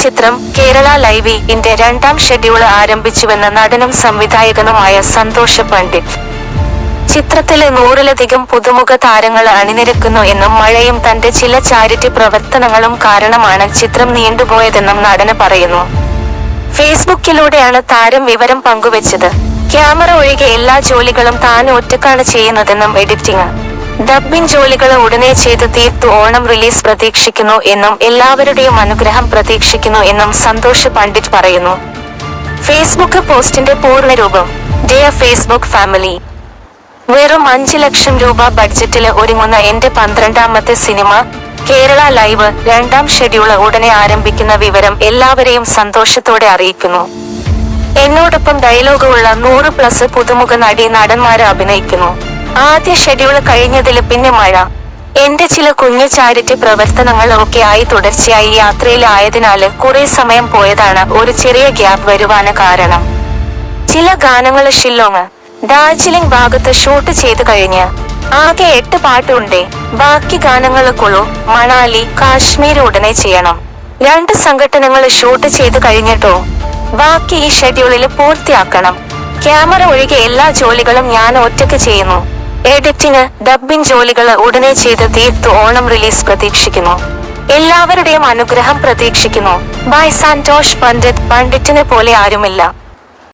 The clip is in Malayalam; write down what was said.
ചിത്രം കേരള ലൈവിന്റെ രണ്ടാം ഷെഡ്യൂൾ ആരംഭിച്ചുവെന്ന് നടനും സംവിധായകനുമായ സന്തോഷ് പണ്ഡിറ്റ്. ചിത്രത്തിലെ 100-ലധികം പുതുമുഖ താരങ്ങൾ അണിനിരക്കുന്നു എന്നും മഴയും തന്റെ ചില ചാരിറ്റി പ്രവർത്തനങ്ങളും കാരണമാണ് ചിത്രം നീണ്ടുപോയതെന്നും നടന് പറയുന്നു. ഫേസ്ബുക്കിലൂടെയാണ് താരം വിവരം പങ്കുവച്ചത്. ക്യാമറ ഒഴികെ എല്ലാ ജോലികളും താൻ ഒറ്റക്കാണ് ചെയ്യുന്നതെന്നും എഡിറ്റിംഗ്, ഡബ്ബിംഗ് ജോലികൾ ഉടനെ ചെയ്ത് തീർത്തു. ഓണം റിലീസ് പ്രതീക്ഷിക്കുന്നു എന്നും എല്ലാവരുടെയും അനുഗ്രഹം പ്രതീക്ഷിക്കുന്നു എന്നും സന്തോഷ് പണ്ഡിറ്റ് പറയുന്നു. ഫേസ്ബുക്ക് പോസ്റ്റിന്റെ പൂർണ്ണരൂപം. ഡിയർ ഫേസ്ബുക്ക് ഫാമിലി, വെറും 5 ലക്ഷം രൂപ ബഡ്ജറ്റില് ഒരുങ്ങുന്ന എന്റെ 12ാമത്തെ സിനിമ കേരള ലൈവ് രണ്ടാം ഷെഡ്യൂൾ ഉടനെ ആരംഭിക്കുന്ന വിവരം എല്ലാവരെയും സന്തോഷത്തോടെ അറിയിക്കുന്നു. എന്നോടൊപ്പം ഡയലോഗുള്ള 100+ പുതുമുഖ നടന്മാര് അഭിനയിക്കുന്നു. ആദ്യ ഷെഡ്യൂൾ കഴിഞ്ഞതില് പിന്നെ മഴ. എന്റെ ചില കുഞ്ഞു ചാരിറ്റി പ്രവർത്തനങ്ങൾ ഒക്കെ ആയി തുടർച്ചയായി യാത്രയിലായതിനാല് കുറെ സമയം പോയതാണ് ഒരു ചെറിയ ഗ്യാപ്പ് വരുവാന് കാരണം. ചില ഗാനങ്ങള് ഷില്ലോങ്, ഡാർജിലിംഗ് ഭാഗത്ത് ഷൂട്ട് ചെയ്ത് കഴിഞ്ഞ്. ആകെ 8 പാട്ടുണ്ടേ. ബാക്കി ഗാനങ്ങള് കുളു, മണാലി, കാശ്മീർ ഉടനെ ചെയ്യണം. 2 സംഘട്ടനങ്ങള് ഷൂട്ട് ചെയ്ത് കഴിഞ്ഞിട്ടോ ബാക്കി ഈ ഷെഡ്യൂളില് പൂർത്തിയാക്കണം. ക്യാമറ ഒഴികെ എല്ലാ ജോലികളും ഞാൻ ഒറ്റയ്ക്ക് ചെയ്യുന്നു. എഡിറ്റിംഗ്, ഡബ്ബിംഗ് ജോലികള് ഉടനെ ചെയ്ത് തീർത്തു. ഓണം റിലീസ് പ്രതീക്ഷിക്കുന്നു. എല്ലാവരുടെയും അനുഗ്രഹം പ്രതീക്ഷിക്കുന്നു. ബൈ സന്തോഷ് പണ്ഡിറ്റ്. പണ്ഡിറ്റിനെ പോലെ ആരുമില്ല.